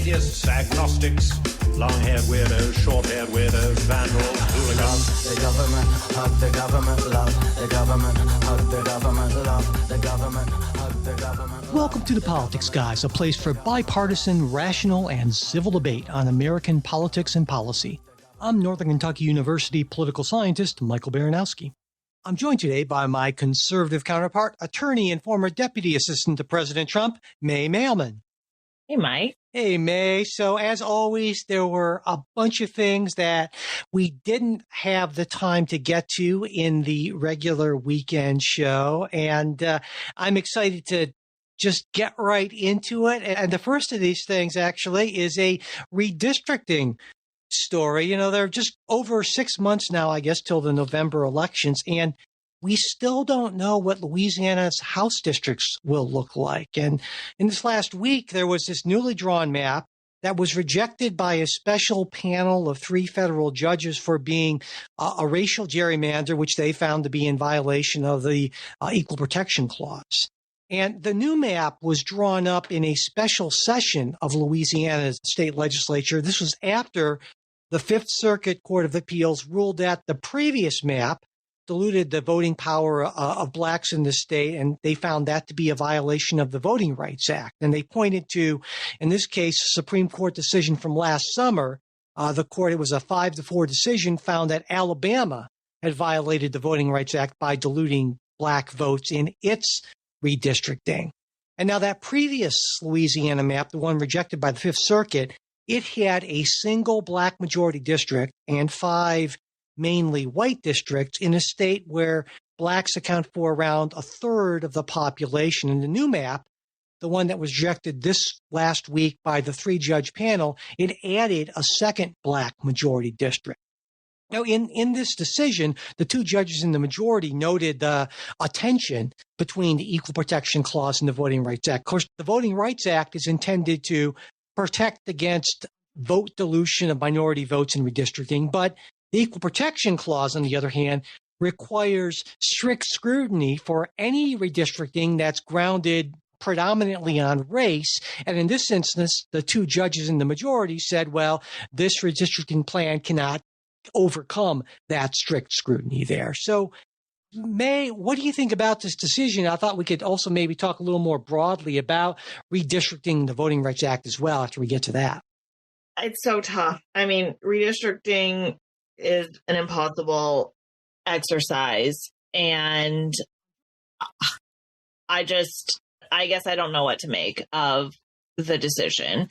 atheists, agnostics, long-haired weirdos, short-haired weirdos, vandals, hooligans. The government, hug the government, love the government, hug the government, love the government, hug the government. Welcome to The Politics Guys, a place for bipartisan, rational, and civil debate on American politics and policy. I'm Northern Kentucky University political scientist Michael Baranowski. I'm joined today by my conservative counterpart, attorney and former deputy assistant to President Trump, May Mailman. Hey, Mike. Hey, May. So as always, there were a bunch of things that we didn't have the time to get to in the regular weekend show. And I'm excited to just get right into it. And the first of these things actually is a redistricting story. You know, they're just over 6 months now, I guess, till the November elections. And we still don't know what Louisiana's House districts will look like. And in this last week, there was this newly drawn map that was rejected by a special panel of 3 federal judges for being a racial gerrymander, which they found to be in violation of the Equal Protection Clause. And the new map was drawn up in a special session of Louisiana's state legislature. This was after the Fifth Circuit Court of Appeals ruled that the previous map diluted the voting power of blacks in the state, and they found that to be a violation of the Voting Rights Act. And they pointed to, in this case, a Supreme Court decision from last summer. The court, it was a 5-4 decision, found that Alabama had violated the Voting Rights Act by diluting black votes in its redistricting. And now that previous Louisiana map, the one rejected by the Fifth Circuit, it had a single black majority district and 5 mainly white districts in a state where blacks account for around a third of the population. In the new map, the one that was rejected this last week by the 3-judge panel, it added a second black majority district. Now, in this decision, the 2 judges in the majority noted a tension between the Equal Protection Clause and the Voting Rights Act. Of course, the Voting Rights Act is intended to protect against vote dilution of minority votes in redistricting, but the Equal Protection Clause, on the other hand, requires strict scrutiny for any redistricting that's grounded predominantly on race. And in this instance, the 2 judges in the majority said, well, this redistricting plan cannot overcome that strict scrutiny there. So, May, what do you think about this decision? I thought we could also maybe talk a little more broadly about redistricting the Voting Rights Act as well after we get to that. It's so tough. I mean, redistricting is an impossible exercise. And I guess I don't know what to make of the decision,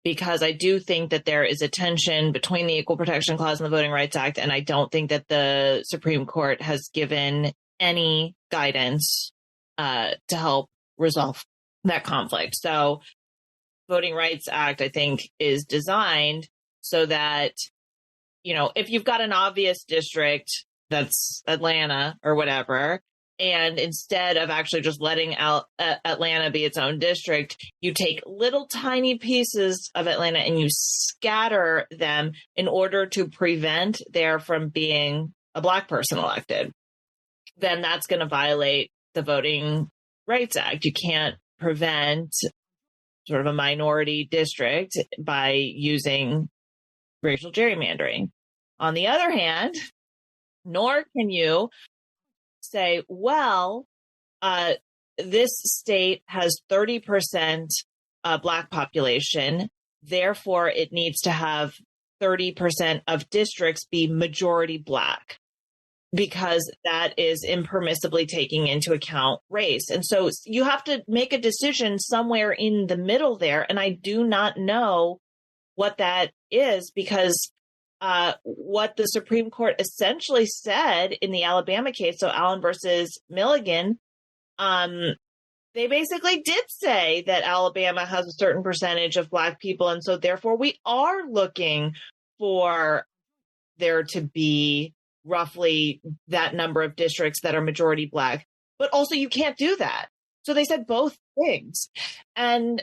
because I do think that there is a tension between the Equal Protection Clause and the Voting Rights Act. And I don't think that the Supreme Court has given any guidance to help resolve that conflict. So Voting Rights Act, I think, is designed so that, you know, if you've got an obvious district that's Atlanta or whatever, and instead of actually just letting Atlanta be its own district, you take little tiny pieces of Atlanta and you scatter them in order to prevent there from being a black person elected, then that's going to violate the Voting Rights Act. You can't prevent sort of a minority district by using racial gerrymandering. On the other hand, nor can you say, well, this state has 30% black population, therefore it needs to have 30% of districts be majority black, because that is impermissibly taking into account race. And so you have to make a decision somewhere in the middle there. And I do not know what that is, because what the Supreme Court essentially said in the Alabama case, so Allen versus Milligan, they basically did say that Alabama has a certain percentage of black people. And so therefore we are looking for there to be roughly that number of districts that are majority black, but also you can't do that. So they said both things. And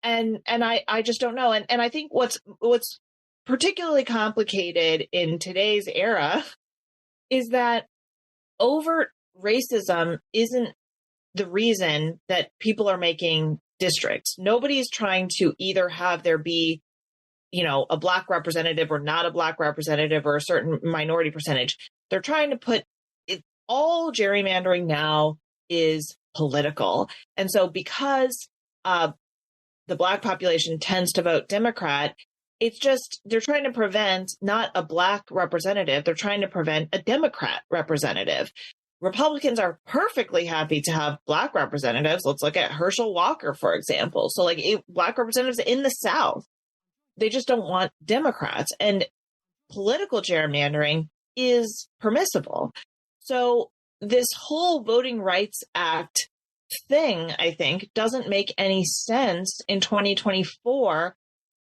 I just don't know. And I think what's particularly complicated in today's era is that overt racism isn't the reason that people are making districts. Nobody's trying to either have there be, a Black representative or not a Black representative or a certain minority percentage. They're trying to put it, all gerrymandering now is political. And so because the Black population tends to vote Democrat, it's just they're trying to prevent not a Black representative, they're trying to prevent a Democrat representative. Republicans are perfectly happy to have Black representatives. Let's look at Herschel Walker, for example. So Black representatives in the South, they just don't want Democrats. And political gerrymandering is permissible. So this whole Voting Rights Act thing, I think, doesn't make any sense in 2024,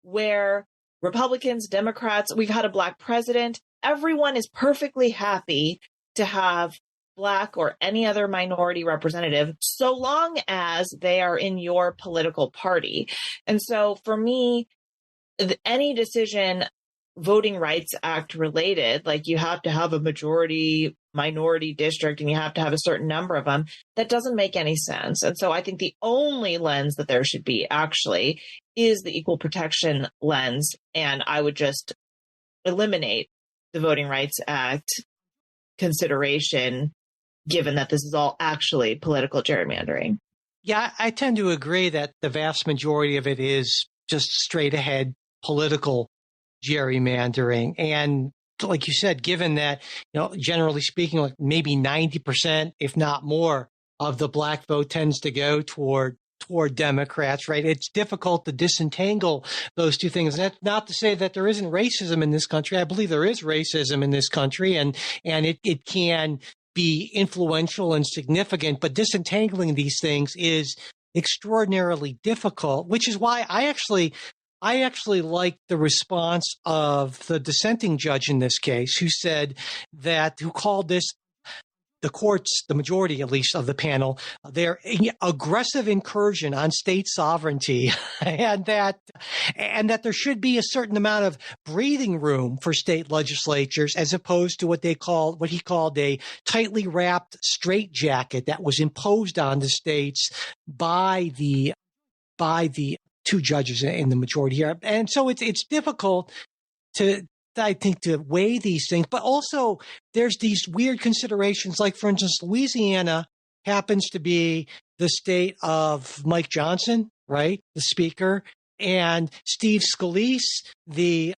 where Republicans, Democrats, we've had a Black president. Everyone is perfectly happy to have Black or any other minority representative, so long as they are in your political party. And so for me, any decision Voting Rights Act related, like you have to have a majority minority district and you have to have a certain number of them, that doesn't make any sense. And so I think the only lens that there should be actually is the equal protection lens. And I would just eliminate the Voting Rights Act consideration, given that this is all actually political gerrymandering. Yeah, I tend to agree that the vast majority of it is just straight ahead political gerrymandering. And like you said, given that, generally speaking, like maybe 90%, if not more, of the Black vote tends to go toward Democrats, right? It's difficult to disentangle those two things. And that's not to say that there isn't racism in this country. I believe there is racism in this country, and it can be influential and significant, but disentangling these things is extraordinarily difficult, which is why I actually like the response of the dissenting judge in this case, who called this, the courts, the majority at least of the panel, their aggressive incursion on state sovereignty, and that there should be a certain amount of breathing room for state legislatures, as opposed to what he called a tightly wrapped straitjacket that was imposed on the states by the two judges in the majority here. And so it's difficult to weigh these things, but also there's these weird considerations. Like, for instance, Louisiana happens to be the state of Mike Johnson, right? The speaker, and Steve Scalise, the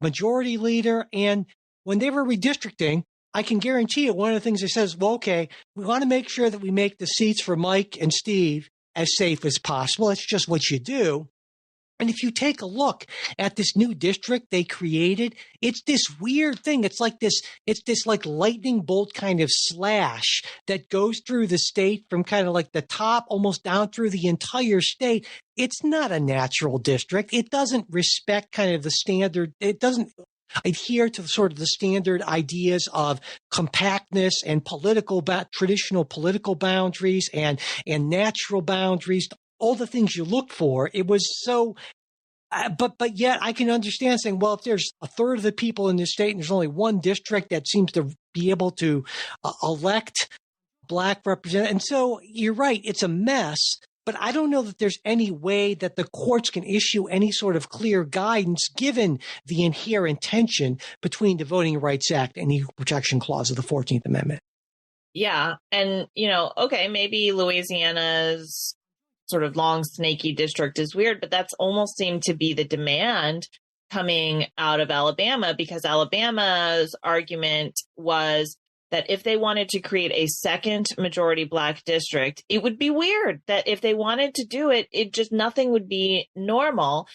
majority leader. And when they were redistricting, I can guarantee you one of the things they said is, well, okay, we want to make sure that we make the seats for Mike and Steve as safe as possible. That's just what you do. And if you take a look at this new district they created, it's this weird thing. It's this like lightning bolt kind of slash that goes through the state from kind of like the top almost down through the entire state. It's not a natural district. It doesn't respect kind of the standard. It doesn't adhere to sort of the standard ideas of compactness and traditional political boundaries and natural boundaries, all the things you look for. It was so, but yet I can understand saying, well, if there's a third of the people in the state and there's only one district that seems to be able to elect Black representatives. And so you're right, it's a mess, but I don't know that there's any way that the courts can issue any sort of clear guidance given the inherent tension between the Voting Rights Act and the Equal Protection Clause of the 14th Amendment. Yeah. And, okay, maybe Louisiana's sort of long, snaky district is weird, but that's almost seemed to be the demand coming out of Alabama, because Alabama's argument was that if they wanted to create a second majority Black district, it would be weird that if they wanted to do it, nothing would be normal.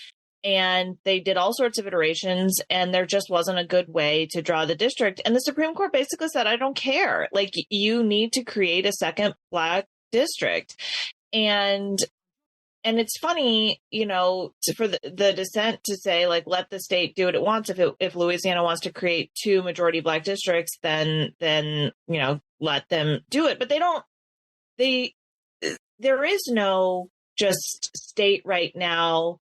And they did all sorts of iterations, and there just wasn't a good way to draw the district. And the Supreme Court basically said, I don't care. Like, you need to create a second Black district. And it's funny, for the dissent to say, like, let the state do what it wants. If Louisiana wants to create two majority Black districts, then let them do it. But there is no just state right now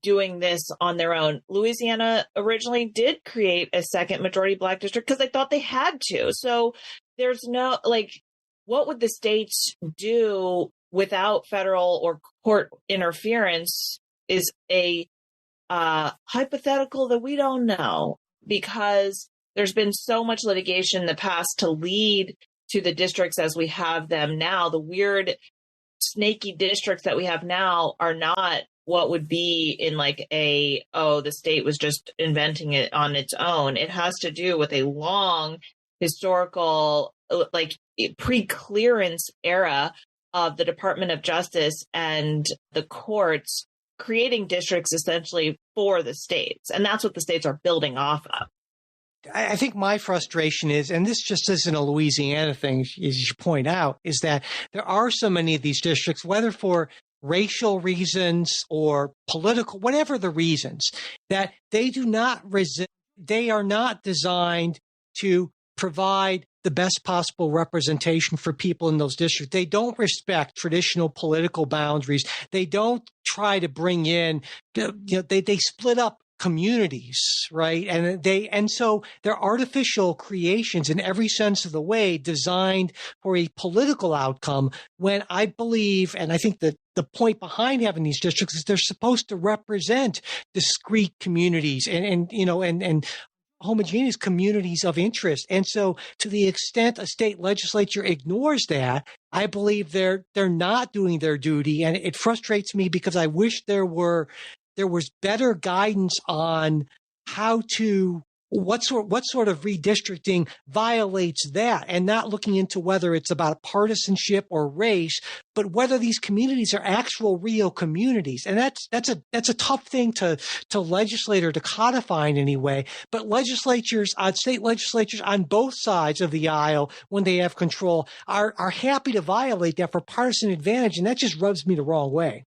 doing this on their own. Louisiana originally did create a second majority Black district because they thought they had to. So there's no, like, what would the states do without federal or court interference is a hypothetical that we don't know, because there's been so much litigation in the past to lead to the districts as we have them now. The weird, snaky districts that we have now are not what would be in like the state was just inventing it on its own. It has to do with a long historical, like pre-clearance era of the Department of Justice and the courts creating districts essentially for the states. And that's what the states are building off of. I think my frustration is, and this just isn't a Louisiana thing, as you point out, is that there are so many of these districts, whether for racial reasons or political, whatever the reasons, that they are not designed to provide the best possible representation for people in those districts. They don't respect traditional political boundaries. They don't try to bring in, they split up communities, right? And so they're artificial creations in every sense of the way, designed for a political outcome, when I believe, and I think that the point behind having these districts is they're supposed to represent discrete communities and homogeneous communities of interest. And so to the extent a state legislature ignores that, I believe they're not doing their duty. And it frustrates me because I wish there was better guidance on what sort of redistricting violates that, and not looking into whether it's about partisanship or race, but whether these communities are actual real communities. And that's a tough thing to legislate or to codify in any way. But state legislatures on both sides of the aisle, when they have control, are happy to violate that for partisan advantage, and that just rubs me the wrong way.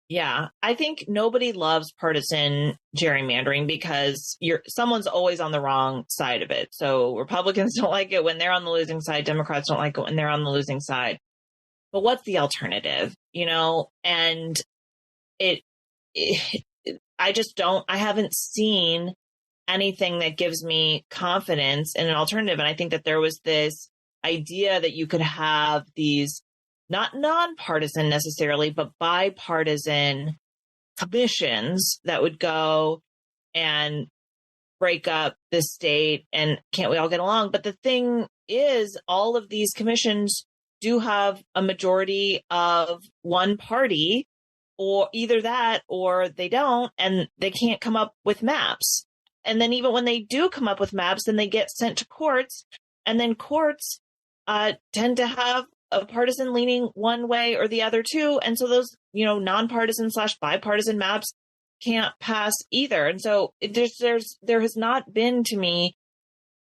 Yeah, I think nobody loves partisan gerrymandering because someone's always on the wrong side of it. So Republicans don't like it when they're on the losing side. Democrats don't like it when they're on the losing side. But what's the alternative? And I haven't seen anything that gives me confidence in an alternative. And I think that there was this idea that you could have these not nonpartisan necessarily, but bipartisan commissions that would go and break up the state, and can't we all get along? But the thing is, all of these commissions do have a majority of one party, or either that or they don't, and they can't come up with maps. And then even when they do come up with maps, then they get sent to courts, and then courts tend to have a partisan leaning one way or the other too. And so those, nonpartisan / bipartisan maps can't pass either. And so there has not been, to me,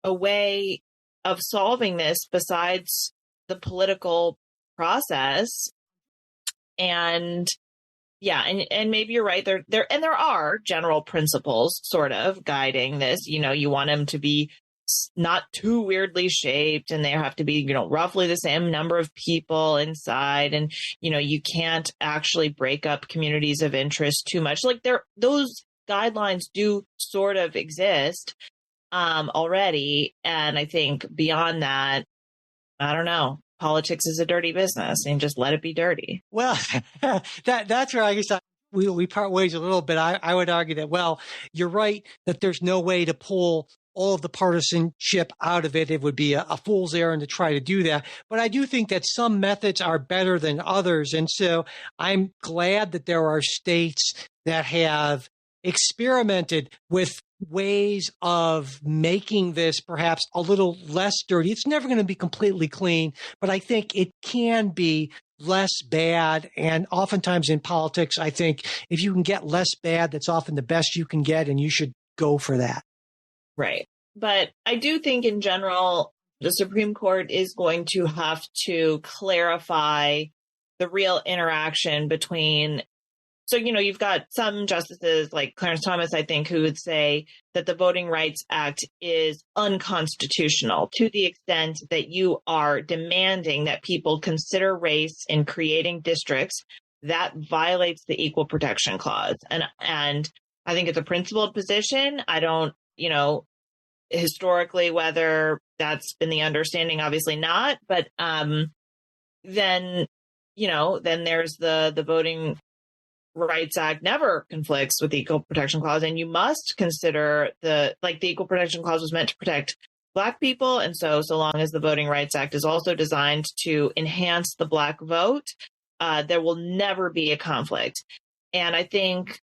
a way of solving this besides the political process. And yeah, and maybe you're right. There are general principles sort of guiding this. You want them to be not too weirdly shaped, and they have to be, roughly the same number of people inside. And, you can't actually break up communities of interest too much. Like those guidelines do sort of exist already. And I think beyond that, I don't know. Politics is a dirty business, and just let it be dirty. Well, that's where I guess we part ways a little bit. I would argue that, well, you're right that there's no way to pull all of the partisanship out of it. It would be a fool's errand to try to do that. But I do think that some methods are better than others. And so I'm glad that there are states that have experimented with ways of making this perhaps a little less dirty. It's never going to be completely clean, but I think it can be less bad. And oftentimes in politics, I think if you can get less bad, that's often the best you can get, and you should go for that. Right. But I do think in general, the Supreme Court is going to have to clarify the real interaction between. So, you've got some justices like Clarence Thomas, I think, who would say that the Voting Rights Act is unconstitutional to the extent that you are demanding that people consider race in creating districts. That violates the Equal Protection Clause. And I think it's a principled position. I don't, historically, whether that's been the understanding, obviously not. But then then there's the Voting Rights Act never conflicts with the Equal Protection Clause. And you must consider the Equal Protection Clause was meant to protect Black people. And so long as the Voting Rights Act is also designed to enhance the Black vote, there will never be a conflict. And I think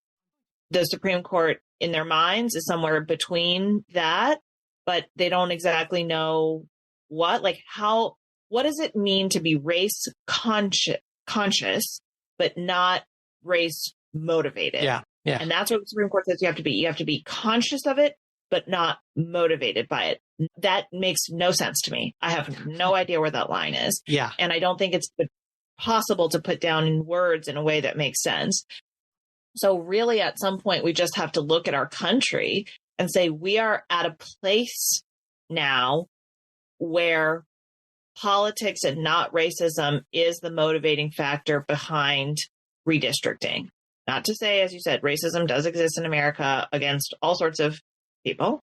the Supreme Court in their minds is somewhere between that, but they don't exactly know what does it mean to be race conscious, but not race motivated. Yeah. And that's what the Supreme Court says you have to be. You have to be conscious of it, but not motivated by it. That makes no sense to me. I have no idea where that line is. Yeah. And I don't think it's possible to put down in words in a way that makes sense. So really, at some point, we just have to look at our country and say, we are at a place now where politics and not racism is the motivating factor behind redistricting. Not to say, as you said, racism does exist in America against all sorts of people.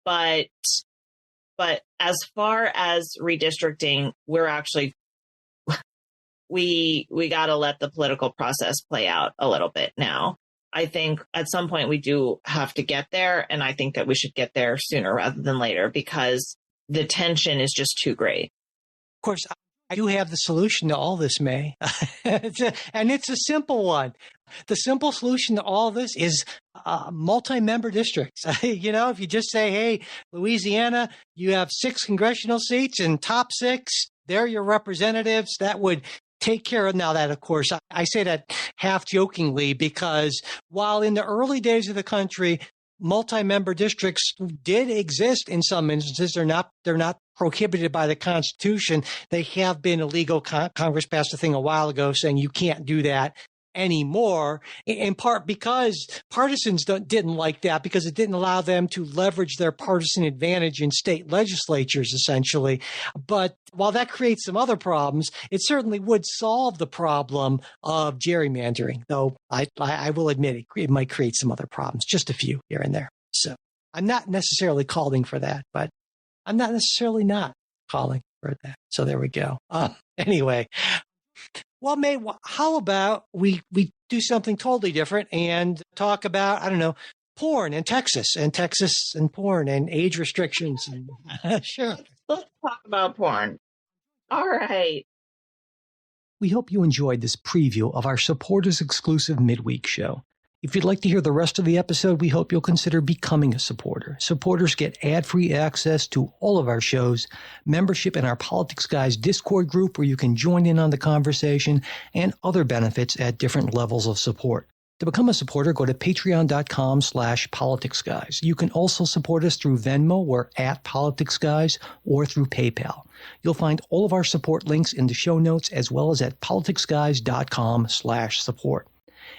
But as far as redistricting, we're actually, we got to let the political process play out a little bit now. I think at some point we do have to get there. And I think that we should get there sooner rather than later because the tension is just too great. Of course, I do have the solution to all this, May. And it's a simple one. The simple solution to all this is multi-member districts. If you just say, hey, Louisiana, you have 6 congressional seats and top 6, they're your representatives. That would take care of now that, of course, I say that half jokingly because while in the early days of the country, multi-member districts did exist in some instances. They're not prohibited by the Constitution. They have been illegal. Congress passed a thing a while ago saying you can't do that anymore, in part because partisans didn't like that because it didn't allow them to leverage their partisan advantage in state legislatures, essentially. But while that creates some other problems, it certainly would solve the problem of gerrymandering, though I will admit it might create some other problems, just a few here and there. So I'm not necessarily calling for that, but I'm not necessarily not calling for that. So there we go. Anyway. Well, May, how about we do something totally different and talk about, I don't know, porn in Texas and porn and age restrictions. Sure. Let's talk about porn. All right. We hope you enjoyed this preview of our supporters exclusive midweek show. If you'd like to hear the rest of the episode, we hope you'll consider becoming a supporter. Supporters get ad-free access to all of our shows, membership in our Politics Guys Discord group where you can join in on the conversation, and other benefits at different levels of support. To become a supporter, go to patreon.com/politicsguys. You can also support us through Venmo or @politicsguys or through PayPal. You'll find all of our support links in the show notes as well as at politicsguys.com/support.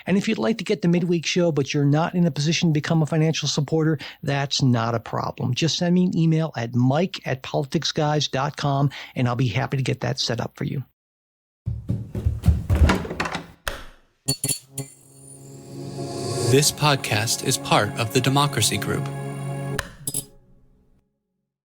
And if you'd like to get the midweek show, but you're not in a position to become a financial supporter, that's not a problem. Just send me an email at mike@politicsguys.com, and I'll be happy to get that set up for you. This podcast is part of the Democracy Group,